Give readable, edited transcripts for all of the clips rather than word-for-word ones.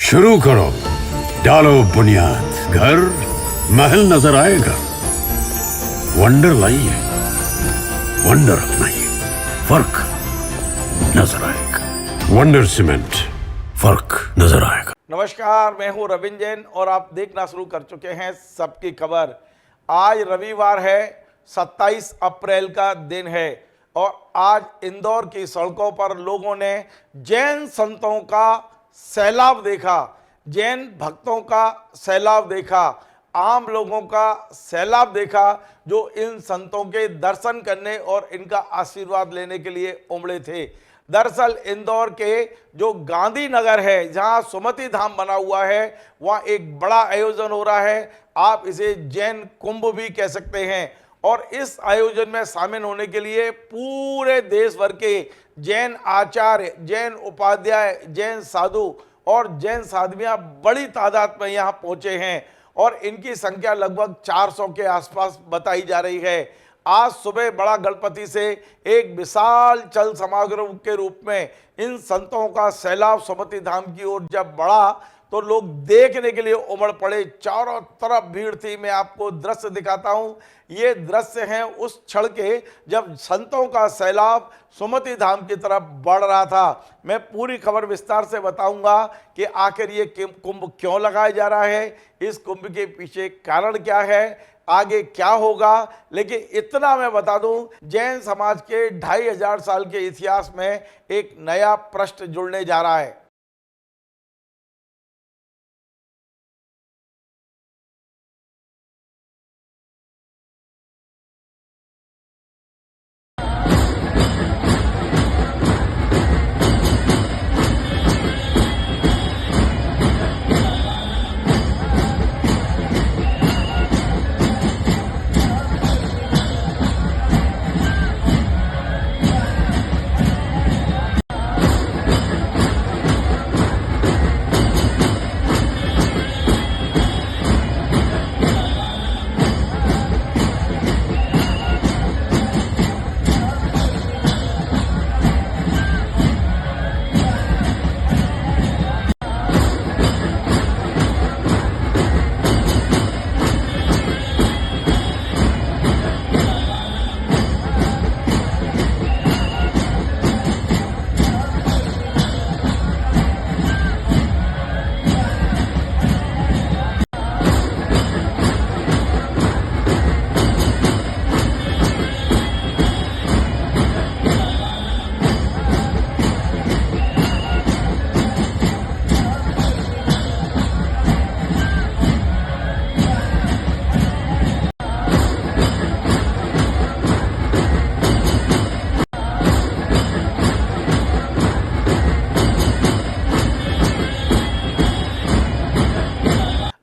शुरू करो, डालो बुनियाद, घर महल नजर आएगा। वंडर लाइए, वंडर अपनाइए, फर्क नजर आएगा। वंडर सीमेंट, फर्क नजर आएगा। नमस्कार, मैं हूं रविंद्र जैन और आप देखना शुरू कर चुके हैं सबकी खबर। आज रविवार है, 27 अप्रैल का दिन है और आज इंदौर की सड़कों पर लोगों ने जैन संतों का सैलाब देखा, जैन भक्तों का सैलाब देखा, आम लोगों का सैलाब देखा जो इन संतों के दर्शन करने और इनका आशीर्वाद लेने के लिए उमड़े थे। दरअसल इंदौर के जो गांधीनगर है, जहां सुमति धाम बना हुआ है, वहां एक बड़ा आयोजन हो रहा है। आप इसे जैन कुंभ भी कह सकते हैं और इस आयोजन में शामिल होने के लिए पूरे देश भर के जैन आचार्य, जैन उपाध्याय, जैन साधु और जैन साध्वियां बड़ी तादाद में यहाँ पहुंचे हैं और इनकी संख्या लगभग 400 के आसपास बताई जा रही है। आज सुबह बड़ा गणपति से एक विशाल चल समारोह के रूप में इन संतों का सैलाब सुमति धाम की ओर जब बढ़ा तो लोग देखने के लिए उमड़ पड़े। चारों तरफ भीड़ थी। मैं आपको दृश्य दिखाता हूं। ये दृश्य हैं उस क्षण के जब संतों का सैलाब सुमति धाम की तरफ बढ़ रहा था। मैं पूरी खबर विस्तार से बताऊंगा कि आखिर ये कुंभ क्यों लगाया जा रहा है, इस कुंभ के पीछे कारण क्या है, आगे क्या होगा। लेकिन इतना मैं बता दूं, जैन समाज के 2500 साल के इतिहास में एक नया पृष्ठ जुड़ने जा रहा है।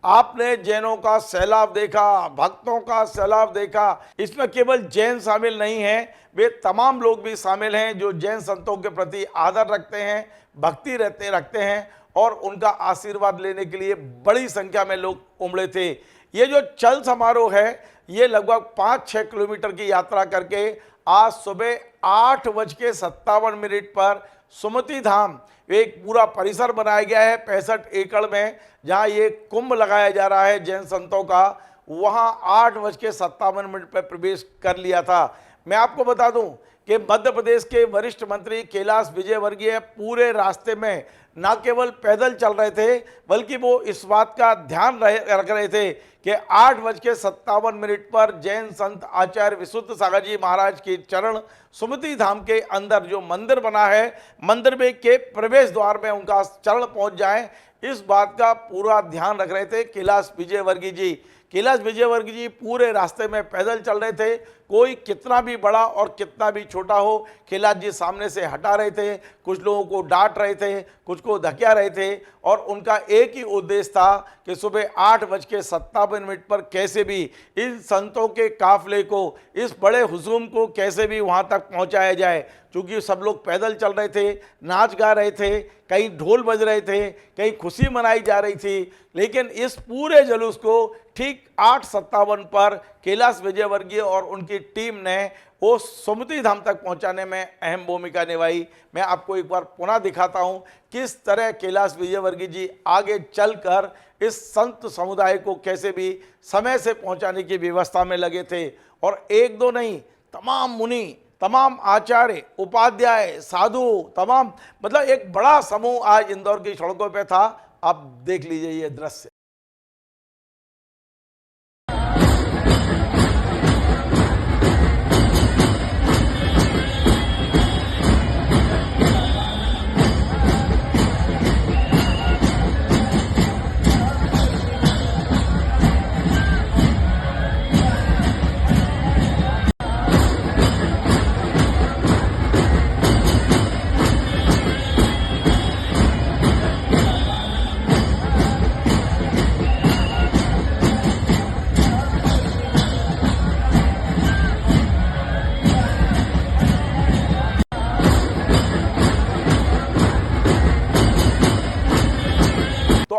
आपने जैनों का सैलाब देखा, भक्तों का सैलाब देखा। इसमें केवल जैन शामिल नहीं हैं, वे तमाम लोग भी शामिल हैं जो जैन संतों के प्रति आदर रखते हैं, भक्ति रखते हैं और उनका आशीर्वाद लेने के लिए बड़ी संख्या में लोग उमड़े थे। ये जो चल समारोह है, ये लगभग 5-6 किलोमीटर की यात्रा करके आज सुबह 8:57 पर सुमति धाम, एक पूरा परिसर बनाया गया है 65 एकड़ में, जहां ये कुंभ लगाया जा रहा है जैन संतों का, वहां 8:57 पर प्रवेश कर लिया था। मैं आपको बता दूं कि मध्य प्रदेश के वरिष्ठ मंत्री कैलाश विजयवर्गीय पूरे रास्ते में न केवल पैदल चल रहे थे, बल्कि वो इस बात का ध्यान रख रहे थे कि 8:57 पर जैन संत आचार्य विशुद्ध सागर जी महाराज के चरण सुमति धाम के अंदर जो मंदिर बना है, मंदिर में के प्रवेश द्वार में उनका चरण पहुंच जाए, इस बात का पूरा ध्यान रख रहे थे कैलाश विजयवर्गीय जी। कैलाश विजयवर्गीय जी पूरे रास्ते में पैदल चल रहे थे। कोई कितना भी बड़ा और कितना भी छोटा हो, कैलाश जी सामने से हटा रहे थे, कुछ लोगों को डांट रहे थे, कुछ को धकिया रहे थे और उनका एक ही उद्देश्य था कि सुबह 8:57 पर कैसे भी इन संतों के काफिले को, इस बड़े हुजूम को कैसे भी वहां तक पहुंचाया जाए। क्योंकि सब लोग पैदल चल रहे थे, नाच गा रहे थे, कहीं ढोल बज रहे थे, कहीं खुशी मनाई जा रही थी, लेकिन इस पूरे जुलूस को ठीक 8:57 पर कैलाश विजयवर्गीय और उनकी टीम ने वो सुमति धाम तक पहुंचाने में अहम भूमिका निभाई। मैं आपको एक बार पुनः दिखाता हूं किस तरह कैलाश विजयवर्गीय जी आगे चलकर इस संत समुदाय को कैसे भी समय से पहुंचाने की व्यवस्था में लगे थे। और एक दो नहीं, तमाम मुनि, तमाम आचार्य, उपाध्याय, साधु, तमाम मतलब एक बड़ा समूह आज इंदौर की सड़कों पे था। आप देख लीजिए ये दृश्य।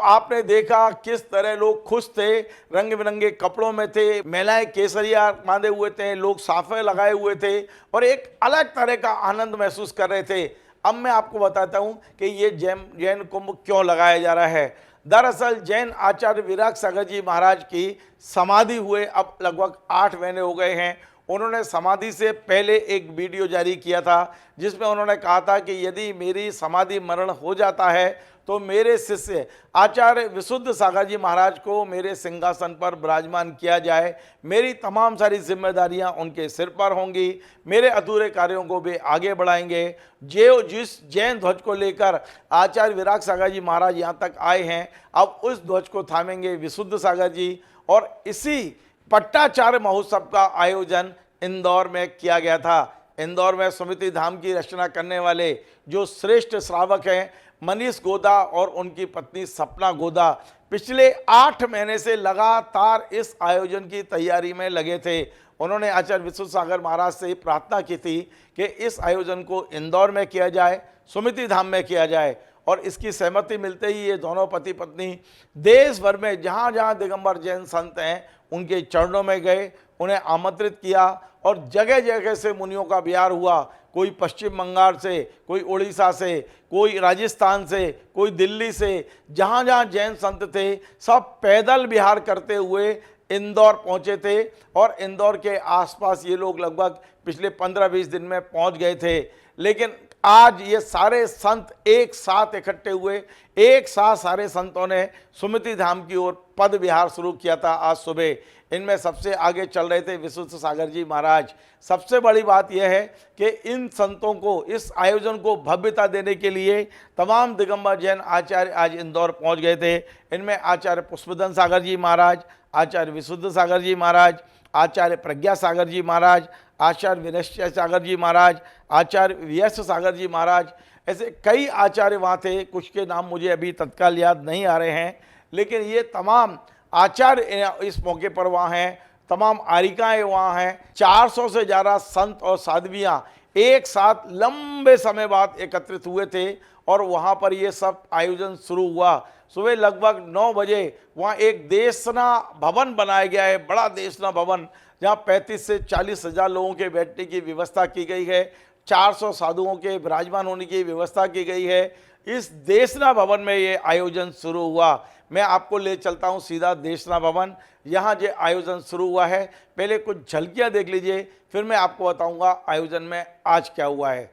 आपने देखा किस तरह लोग खुश थे, रंग बिरंगे कपड़ों में थे, महिलाएं केसरिया बांधे हुए थे, लोग साफे लगाए हुए थे और एक अलग तरह का आनंद महसूस कर रहे थे। अब मैं आपको बताता हूं कि ये जैन कुंभ क्यों लगाया जा रहा है। दरअसल जैन आचार्य विराग सागर जी महाराज की समाधि हुए अब लगभग 8 महीने हो गए हैं। उन्होंने समाधि से पहले एक वीडियो जारी किया था जिसमें उन्होंने कहा था कि यदि मेरी समाधि मरण हो जाता है तो मेरे शिष्य आचार्य विशुद्ध सागर जी महाराज को मेरे सिंहासन पर विराजमान किया जाए, मेरी तमाम सारी जिम्मेदारियां उनके सिर पर होंगी, मेरे अधूरे कार्यों को भी आगे बढ़ाएंगे। जिस जैन ध्वज को लेकर आचार्य विराग सागर जी महाराज यहाँ तक आए हैं, अब उस ध्वज को थामेंगे विशुद्ध सागर जी। और इसी पट्टाचार्य महोत्सव का आयोजन इंदौर में किया गया था। इंदौर में सुमति धाम की रचना करने वाले जो श्रेष्ठ श्रावक हैं मनीष गोदा और उनकी पत्नी सपना गोदा पिछले 8 महीने से लगातार इस आयोजन की तैयारी में लगे थे। उन्होंने आचार्य विशुद्ध सागर महाराज से प्रार्थना की थी कि इस आयोजन को इंदौर में किया जाए, सुमति धाम में किया जाए। और इसकी सहमति मिलते ही ये दोनों पति पत्नी देश भर में जहाँ जहाँ दिगंबर जैन संत हैं उनके चरणों में गए, उन्हें आमंत्रित किया और जगह जगह से मुनियों का विहार हुआ। कोई पश्चिम बंगाल से, कोई उड़ीसा से, कोई राजस्थान से, कोई दिल्ली से, जहाँ जहाँ जैन संत थे सब पैदल विहार करते हुए इंदौर पहुँचे थे। और इंदौर के आसपास ये लोग लगभग पिछले 15-20 दिन में पहुँच गए थे। लेकिन आज ये सारे संत एक साथ इकट्ठे हुए, एक साथ सारे संतों ने सुमति धाम की ओर पद विहार शुरू किया था आज सुबह। इनमें सबसे आगे चल रहे थे विशुद्ध सागर जी महाराज। सबसे बड़ी बात यह है कि इन संतों को, इस आयोजन को भव्यता देने के लिए तमाम दिगंबर जैन आचार्य आज इंदौर पहुंच गए थे। इनमें आचार्य पुष्पधन सागर जी महाराज, आचार्य विशुद्ध सागर जी महाराज, आचार्य प्रज्ञा सागर जी महाराज, आचार्य विनश्य सागर जी महाराज, आचार्य व्यस सागर जी महाराज, ऐसे कई आचार्य वहाँ थे। कुछ के नाम मुझे अभी तत्काल याद नहीं आ रहे हैं, लेकिन ये तमाम आचार्य इस मौके पर वहाँ हैं, तमाम आरिकाएँ वहाँ हैं। 400 से ज़्यादा संत और साध्वियाँ एक साथ लंबे समय बाद एकत्रित हुए थे और वहाँ पर ये सब आयोजन शुरू हुआ। सुबह लगभग 9 बजे वहाँ एक देशना भवन बनाया गया है, बड़ा देशना भवन, जहाँ 35 से 40 हज़ार लोगों के बैठने की व्यवस्था की गई है। 400 साधुओं के विराजमान होने की व्यवस्था की गई है। इस देशना भवन में ये आयोजन शुरू हुआ। मैं आपको ले चलता हूँ सीधा देशना भवन, यहाँ जो आयोजन शुरू हुआ है। पहले कुछ झलकियाँ देख लीजिए, फिर मैं आपको बताऊँगा आयोजन में आज क्या हुआ है।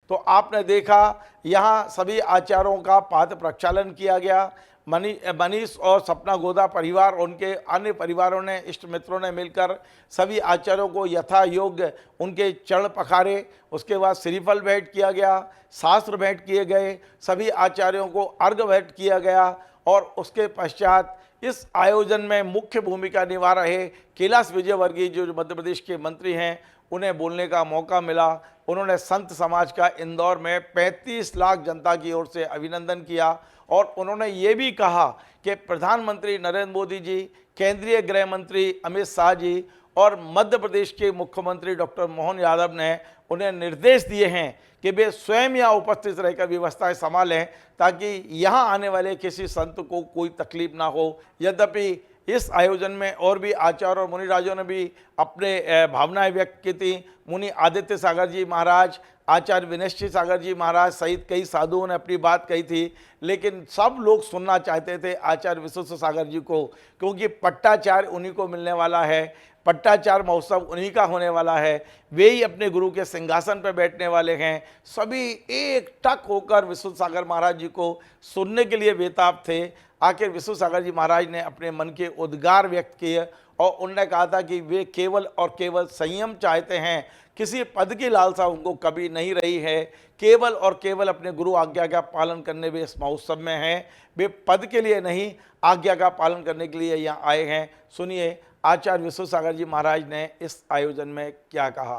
तो आपने देखा यहाँ सभी आचार्यों का पाद प्रक्षालन किया गया। मनीष और सपना गोदा परिवार, उनके अन्य परिवारों ने, इष्ट मित्रों ने मिलकर सभी आचार्यों को यथा योग्य उनके चरण पखारे। उसके बाद श्रीफल भेंट किया गया, शास्त्र भेंट किए गए, सभी आचार्यों को अर्घ भेंट किया गया। और उसके पश्चात इस आयोजन में मुख्य भूमिका निभा रहे कैलाश विजयवर्गीय जो मध्य प्रदेश के मंत्री हैं, उन्हें बोलने का मौका मिला। उन्होंने संत समाज का इंदौर में 35 लाख जनता की ओर से अभिनंदन किया और उन्होंने ये भी कहा कि प्रधानमंत्री नरेंद्र मोदी जी, केंद्रीय गृह मंत्री अमित शाह जी और मध्य प्रदेश के मुख्यमंत्री डॉक्टर मोहन यादव ने उन्हें निर्देश दिए हैं कि वे स्वयं यहाँ उपस्थित रहकर व्यवस्थाएं संभालें ताकि यहाँ आने वाले किसी संत को कोई तकलीफ ना हो। यद्यपि इस आयोजन में और भी आचार्य और मुनिराजों ने भी अपने भावनाएं व्यक्त की थी। मुनि आदित्य सागर जी महाराज, आचार्य विनय सागर जी महाराज सहित कई साधुओं ने अपनी बात कही थी, लेकिन सब लोग सुनना चाहते थे आचार्य विश्वेश्वर सागर जी को, क्योंकि पट्टाचार्य उन्हीं को मिलने वाला है, पट्टाचार्य महोत्सव उन्हीं का होने वाला है, वे ही अपने गुरु के सिंहासन पर बैठने वाले हैं। सभी एक टक होकर विश्वेश्वर सागर महाराज जी को सुनने के लिए बेताब थे। आखिर विश्वेश्वर सागर जी महाराज ने अपने मन के उद्गार व्यक्त किए और उन्होंने कहा था कि वे केवल और केवल संयम चाहते हैं, किसी पद की लालसा उनको कभी नहीं रही है, केवल और केवल अपने गुरु आज्ञा का पालन करने वे इस महोत्सव में हैं, वे पद के लिए नहीं आज्ञा का पालन करने के लिए यहाँ आए हैं। सुनिए आचार्य विश्वेश्वर सागर जी महाराज ने इस आयोजन में क्या कहा।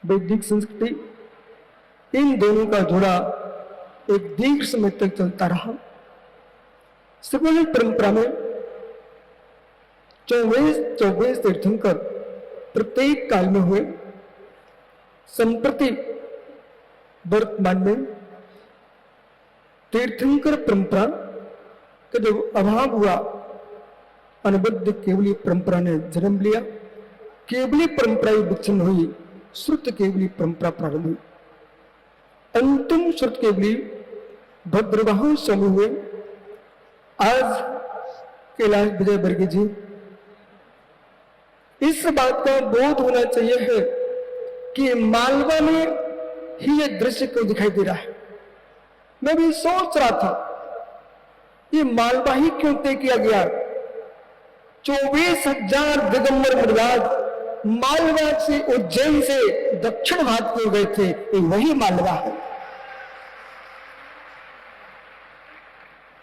वैदिक संस्कृति इन दोनों का जुड़ा एक दीर्घ समय तक चलता रहा। सबल परंपरा में 24 तीर्थंकर प्रत्येक काल में हुए। संप्रति वर्तमान में तीर्थंकर परंपरा का जब अभाव हुआ, अनबद्ध केवली परंपरा ने जन्म लिया। केवली परंपरा विच्छिन्न हुई, श्रुत केवली परंपरा प्रारंभ हुई। अंतिम श्रुत केवली भद्रवाह स्वामी हुए। आज कैलाश विजय वर्गीय जी, इस बात का बोध होना चाहिए है कि मालवा में ही ये दृश्य क्यों दिखाई दे रहा है। मैं भी सोच रहा था ये मालवा ही क्यों तय किया गया। 24,000 दिगंबर मुनिराज मालवा से, उज्जैन से दक्षिण भारत को गए थे, ये वही मालवा है।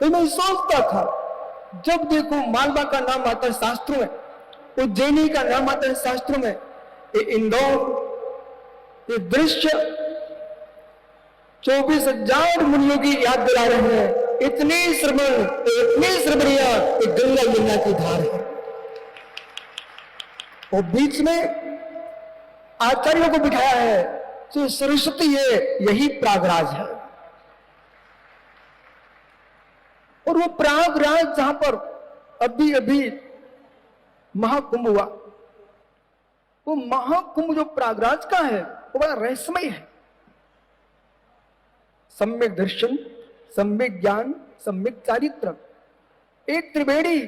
तो मैं सोचता था, जब देखो मालवा का नाम आता है शास्त्रों में, उज्जैनी का नाम आता है शास्त्रों में, ये इंदौर, ये दृश्य 24,000 मुनियों की याद दिला रहे हैं। इतनी श्रवण, इतनी श्रवणिया, ये गंगा यमुना की धार है। और बीच में आचार्यों को बिठाया है, जो सरस्वती है, यही प्रयागराज है। और वो प्रयागराज जहां पर अभी अभी महाकुंभ हुआ, वो महाकुंभ जो प्रयागराज का है वो बड़ा रहस्यमय है। सम्यक दर्शन, सम्यक ज्ञान, सम्यक चारित्र, एक त्रिवेणी।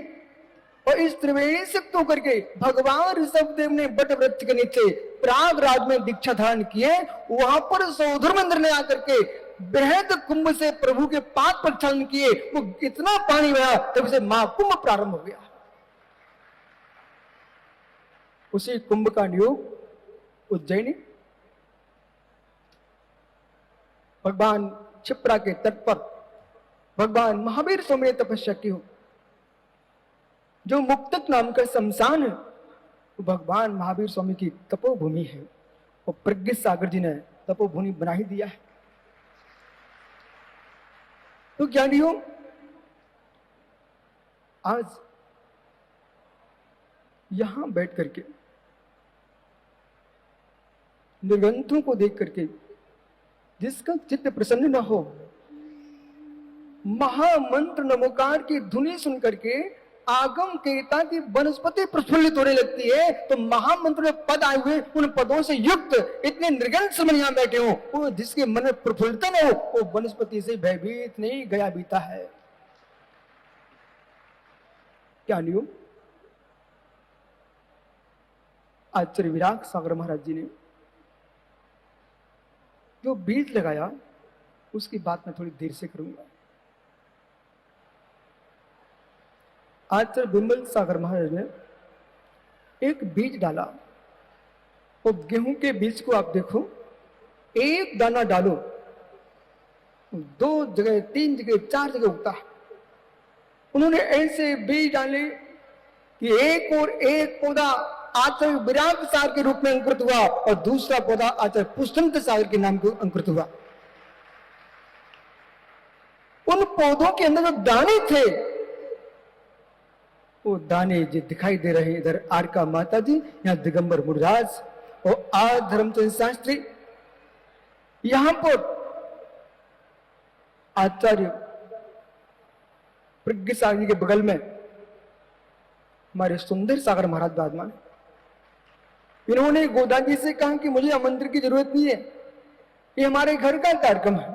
और इस त्रिवेणी से तो करके भगवान ऋषभदेव ने बट वृक्ष के नीचे प्रयागराज में दीक्षा धारण किए। वहां पर सौधर्मेंद्र ने आकर के बृहद कुंभ से प्रभु के पाद प्रक्षालन किए। वो इतना पानी बहा, तब से महाकुंभ प्रारंभ हो गया। उसी कुंभ का नियोग उज्जैनी, भगवान क्षिप्रा के तट पर भगवान महावीर स्वामी ने तपस्या की हो। जो मुक्तक नाम का शमशान है वो भगवान महावीर स्वामी की तपोभूमि है। और प्रज्ञ सागर जी ने तपोभूमि बना ही दिया है। तो ज्ञानियों, आज यहां बैठ करके निर्ग्रंथों को देख करके जिसका चित्त प्रसन्न न हो, महामंत्र नमोकार की धुनी सुन करके आगम केता की वनस्पति प्रफुल्लित होने लगती है। तो महामंत्र में पद आए हुए, उन पदों से युक्त इतने निर्गंथ समझ यहां बैठे हो, वो जिसके मन में प्रफुल्लता न हो, वो वनस्पति से भयभीत नहीं गया बीता है। क्या नियम? आचार्य विराग सागर महाराज जी ने जो बीज लगाया, उसकी बात मैं थोड़ी देर से करूंगा। आचार्य बिमल सागर महाराज ने एक बीज डाला। और गेहूं के बीज को आप देखो, एक दाना डालो, 2 जगह, 3 जगह, 4 जगह उगता है। उन्होंने ऐसे बीज डाले कि एक और एक पौधा आचार्य विराग सागर के रूप में अंकुरित हुआ और दूसरा पौधा आचार्य पुष्पवंत सागर के नाम को अंकुरित हुआ। उन पौधों के अंदर जो दाने थे वो दाने जो दिखाई दे रहे हैं, इधर आरका माता जी, यहाँ दिगंबर मुनिराज और आज धर्मचंद शास्त्री, यहां पर आचार्य प्रज्ञ सागर जी के बगल में हमारे सुंदर सागर महाराज विराजमान। इन्होंने गोदान जी से कहा कि मुझे आमंत्रण की जरूरत नहीं है, ये हमारे घर का कार्यक्रम है।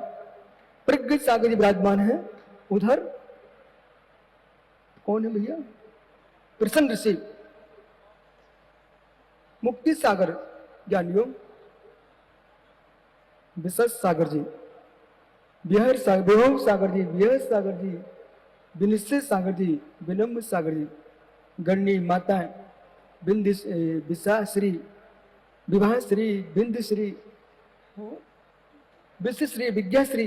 प्रज्ञ सागर जी विराजमान है। उधर कौन है भैया? प्रसन्न ऋषि, मुक्ति सागर ज्ञानियों, विशेष सागर जी, बिहार सागर, विभव सागर जी, बिहार सागर जी, विनिश्चय सागर जी, विनम्र सागर जी, गणनी माताएं, बिंदु विशाश्री, विवाहश्री, बिंदुश्री, विश्वश्री, विज्ञाश्री,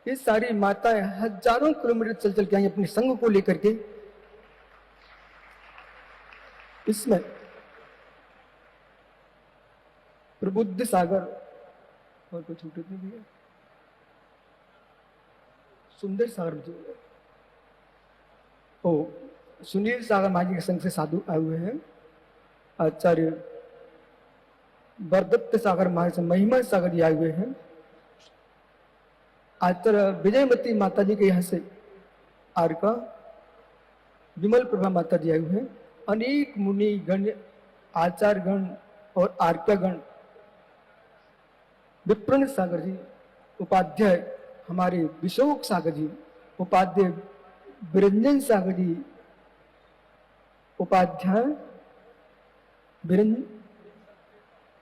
ये सारी माताएं हजारों किलोमीटर चल चल के आई अपने संघ को लेकर के। इसमें प्रबुद्ध सागर और कुछ छूटे नहीं भैया, सुंदर सागर जी, ओ सुनील सागर माजी के संघ से साधु आए हुए हैं। आचार्य बरदत्त सागर महाराज से महिमा सागर जी आए हुए हैं। आचार्य विजयमती माता जी के यहाँ से आरका विमल प्रभा माता जी आए हुए हैं। अनेक मुनि गण, आचार्य गण और आर्का गण, विप्रण सागर जी, उपाध्याय हमारे विशोक सागर जी, उपाध्याय विरंजन सागर जी, उपाध्याय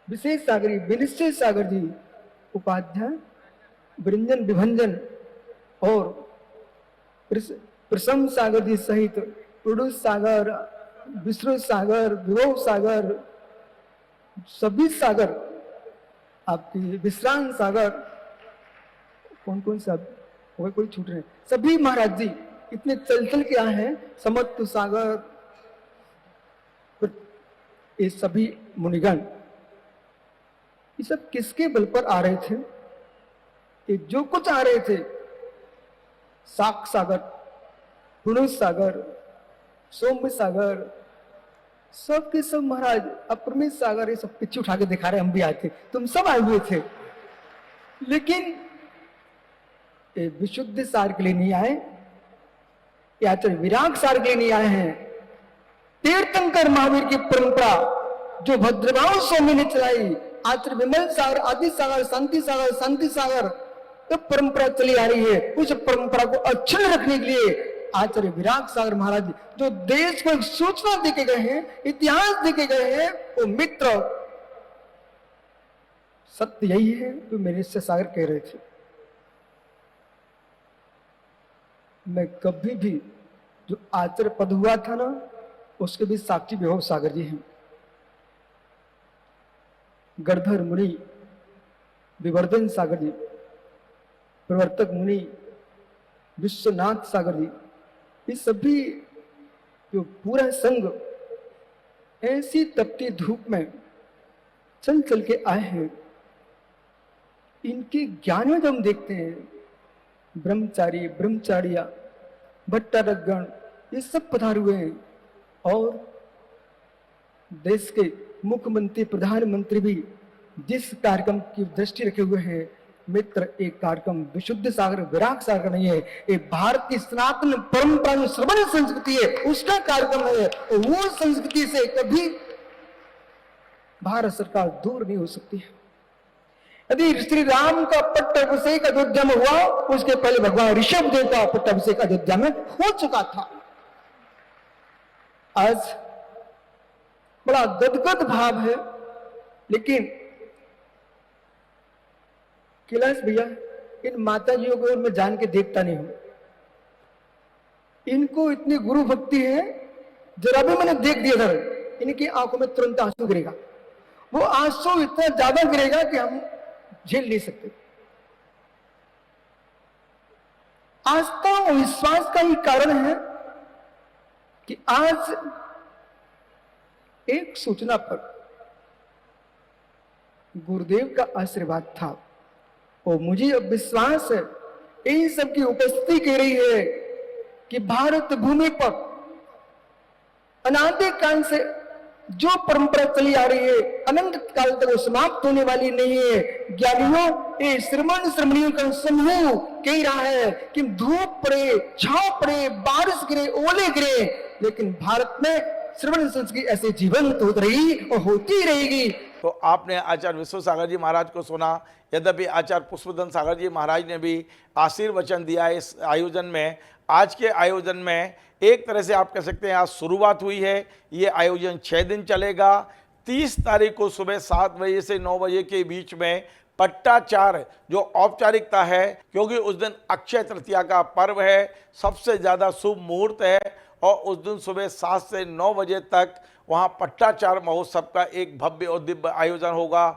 विशेष सागर जी, विनिश्चय सागर जी, उपाध्याय विरंजन विभंजन और प्रसम सागर जी सहित पुरुष सागर, विष्णु सागर, विभव सागर, सभी सागर, आपकी विश्राम सागर, कौन कौन सा कोई छूट रहे, सभी महाराज जी इतने चल चल के आए हैं। समत्व सागर, ये सभी मुनिगण, ये सब किसके बल पर आ रहे थे? ये जो कुछ आ रहे थे, साक सागर, पुरुष सागर, सौम्य सागर, सब के सब महाराज, अप्रमेय सागर, ये सब पिछे उठा के दिखा रहे, हम भी आए थे, तुम सब आए हुए थे। लेकिन ये विशुद्ध सार के लिए नहीं आए, ये आचार्य विराग सार के लिए नहीं आए हैं। तीर्थंकर महावीर की परंपरा जो भद्रभाव स्वामी ने चलाई, आचार्य विमल सागर, आदि सागर, शांति सागर, तो परंपरा चली आ रही है। उस परंपरा को अक्षुण्ण रखने के लिए आचार्य विराग सागर महाराज जो देश को एक सूचना देके गए हैं, इतिहास देके गए हैं, वो मित्र सत्य यही है जो मेरे से सागर कह रहे थे। मैं कभी भी जो आचार्य पद हुआ था ना, उसके भी साक्षी विभव सागर जी हैं। गणधर मुनि, विवर्धन सागर जी, प्रवर्तक मुनि विश्वनाथ सागर जी, ये सभी जो पूरा संघ ऐसी तपती धूप में चल चल के आए हैं, इनके ज्ञान में जब हम देखते हैं, ब्रह्मचारी, ब्रह्मचारिया, भट्टारकगण, ये सब पधार हुए हैं। और देश के मुख्यमंत्री, प्रधानमंत्री भी जिस कार्यक्रम की दृष्टि रखे हुए हैं, मित्र, एक कार्यक्रम विशुद्ध सागर, विराग सागर नहीं है, एक भारतीय सनातन परंपरा जो श्रवण संस्कृति है, उसका कार्यक्रम है। वो संस्कृति से कभी भारत सरकार दूर नहीं हो सकती है। यदि श्री राम का पट्टाभिषेक अयोध्या में हुआ, उसके पहले भगवान ऋषभ देव का पट्टाभिषेक अयोध्या में हो चुका था। आज बड़ा गदगद भाव है, लेकिन कैलाश भैया, इन माताजियों को मैं जान के देखता नहीं हूं, इनको इतनी गुरु भक्ति है, जरा भी मैंने देख दिया था, इनकी आंखों में तुरंत आंसू गिरेगा। वो आंसू इतना ज्यादा गिरेगा कि हम झेल नहीं सकते। आस्था और विश्वास का ही कारण है कि आज एक सूचना पर गुरुदेव का आशीर्वाद था, और मुझे अब विश्वास है, इन सबकी उपस्थिति कह रही है कि भारत भूमि पर अनादि काल से जो परंपरा चली आ रही है अनंत काल तक वो समाप्त होने वाली नहीं है। ज्ञानियों ये श्रमण श्रमणियों का समूह कह रहा है कि धूप पड़े, छांव पड़े, बारिश गिरे, ओले गिरे, लेकिन भारत में श्रवण संस्कृति ऐसे जीवंत हो रही और होती रहेगी। तो आपने आचार्य विश्व सागर जी महाराज को सुना। यद्यपि आचार्य पुष्पधन सागर जी महाराज ने भी आशीर्वचन दिया इस आयोजन में। आज के आयोजन में एक तरह से आप कह सकते हैं आज शुरुआत हुई है। ये आयोजन 6 दिन चलेगा। 30 तारीख को सुबह 7 बजे से 9 बजे के बीच में पट्टाचार जो औपचारिकता है, क्योंकि उस दिन अक्षय तृतीया का पर्व है, सबसे ज़्यादा शुभ मुहूर्त है और उस दिन सुबह 7 से 9 बजे तक वहाँ पट्टाचार महोत्सव का एक भव्य और दिव्य आयोजन होगा।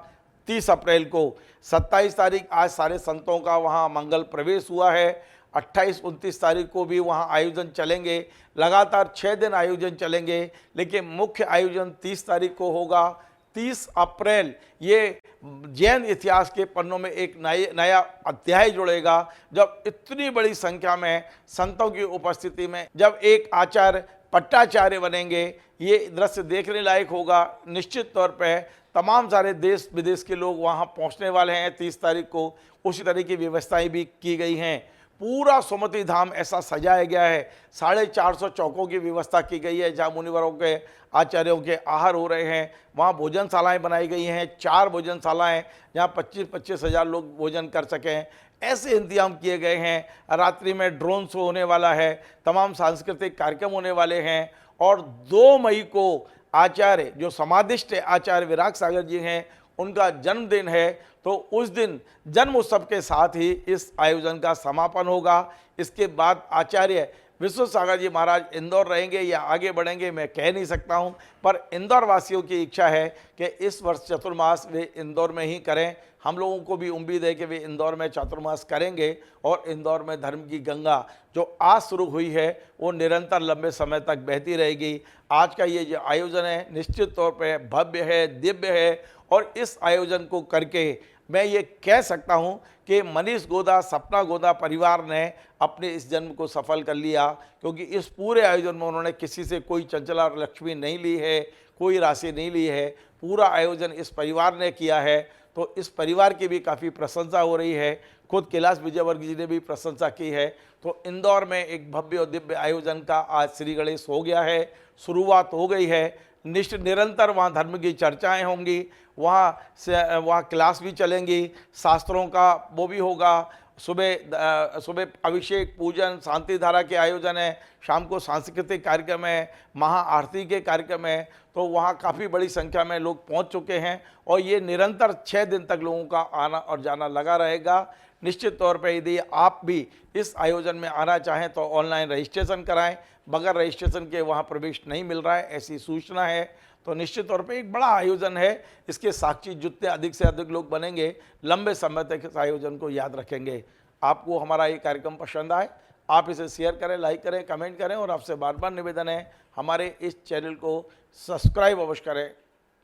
30 अप्रैल को 27 तारीख आज सारे संतों का वहाँ मंगल प्रवेश हुआ है। 28-29 तारीख को भी वहाँ आयोजन चलेंगे। लगातार 6 दिन आयोजन चलेंगे, लेकिन मुख्य आयोजन 30 तारीख को होगा। 30 अप्रैल ये जैन इतिहास के पन्नों में एक नया अध्याय जुड़ेगा, जब इतनी बड़ी संख्या में संतों की उपस्थिति में जब एक आचार्य पट्टाचार्य बनेंगे। ये दृश्य देखने लायक होगा। निश्चित तौर पे तमाम सारे देश विदेश के लोग वहाँ पहुँचने वाले हैं 30 तारीख को। उसी तरह की व्यवस्थाएं भी की गई हैं। पूरा सुमति धाम ऐसा सजाया गया है। 450 चौकों की व्यवस्था की गई है, जहाँ मुनिवरों के आचार्यों के आहार हो रहे हैं। वहाँ भोजनशालाएं बनाई गई हैं, 4 भोजनशालाएं, जहाँ 25-25 हज़ार लोग भोजन कर सकें, ऐसे इंतजाम किए गए हैं। रात्रि में ड्रोन शो होने वाला है, तमाम सांस्कृतिक कार्यक्रम होने वाले हैं। और 2 मई को आचार्य जो समाधिष्ट आचार्य विराग सागर जी हैं, उनका जन्मदिन है। तो उस दिन जन्म उत्सव के साथ ही इस आयोजन का समापन होगा। इसके बाद आचार्य विश्व सागर जी महाराज इंदौर रहेंगे या आगे बढ़ेंगे मैं कह नहीं सकता हूं, पर इंदौर वासियों की इच्छा है कि इस वर्ष चतुर्मास वे इंदौर में ही करें। हम लोगों को भी उम्मीद है कि वे इंदौर में चातुर्मास करेंगे और इंदौर में धर्म की गंगा जो आज शुरू हुई है वो निरंतर लंबे समय तक बहती रहेगी। आज का ये जो आयोजन है निश्चित तौर पर भव्य है, दिव्य है। और इस आयोजन को करके मैं ये कह सकता हूँ कि मनीष गोदा, सपना गोदा परिवार ने अपने इस जन्म को सफल कर लिया, क्योंकि इस पूरे आयोजन में उन्होंने किसी से कोई चंचला लक्ष्मी नहीं ली है, कोई राशि नहीं ली है। पूरा आयोजन इस परिवार ने किया है। तो इस परिवार की भी काफ़ी प्रशंसा हो रही है। खुद कैलाश विजयवर्गीय जी ने भी प्रशंसा की है। तो इंदौर में एक भव्य और दिव्य आयोजन का आज श्री गणेश हो गया है, शुरुआत हो गई है। निरंतर वहाँ धर्म की चर्चाएं होंगी, वहाँ क्लास भी चलेंगी, शास्त्रों का वो भी होगा। सुबह अभिषेक, पूजन, शांति धारा के आयोजन है, शाम को सांस्कृतिक कार्यक्रम है, महाआरती के कार्यक्रम है। तो वहाँ काफ़ी बड़ी संख्या में लोग पहुँच चुके हैं और ये निरंतर 6 दिन तक लोगों का आना और जाना लगा रहेगा। निश्चित तौर पे यदि आप भी इस आयोजन में आना चाहें तो ऑनलाइन रजिस्ट्रेशन कराएं। बगैर रजिस्ट्रेशन के वहाँ प्रवेश नहीं मिल रहा है, ऐसी सूचना है। तो निश्चित तौर पे एक बड़ा आयोजन है। इसके साक्षी जितने अधिक से अधिक लोग बनेंगे, लंबे समय तक इस आयोजन को याद रखेंगे। आपको हमारा ये कार्यक्रम पसंद आए, आप इसे शेयर करें, लाइक करें, कमेंट करें और आपसे बार बार निवेदन है हमारे इस चैनल को सब्सक्राइब अवश्य करें।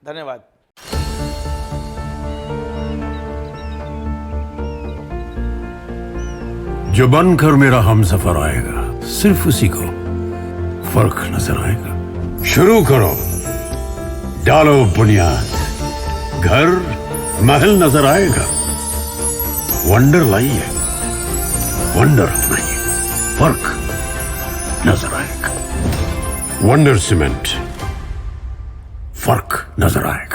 धन्यवाद। जो बनकर मेरा हमसफर आएगा, सिर्फ उसी को फर्क नजर आएगा। शुरू करो, डालो बुनियाद, घर महल नजर आएगा। वंडर लाइए, वंडर अपनाइए, फर्क नजर आएगा। वंडर सीमेंट, फर्क नजर आएगा।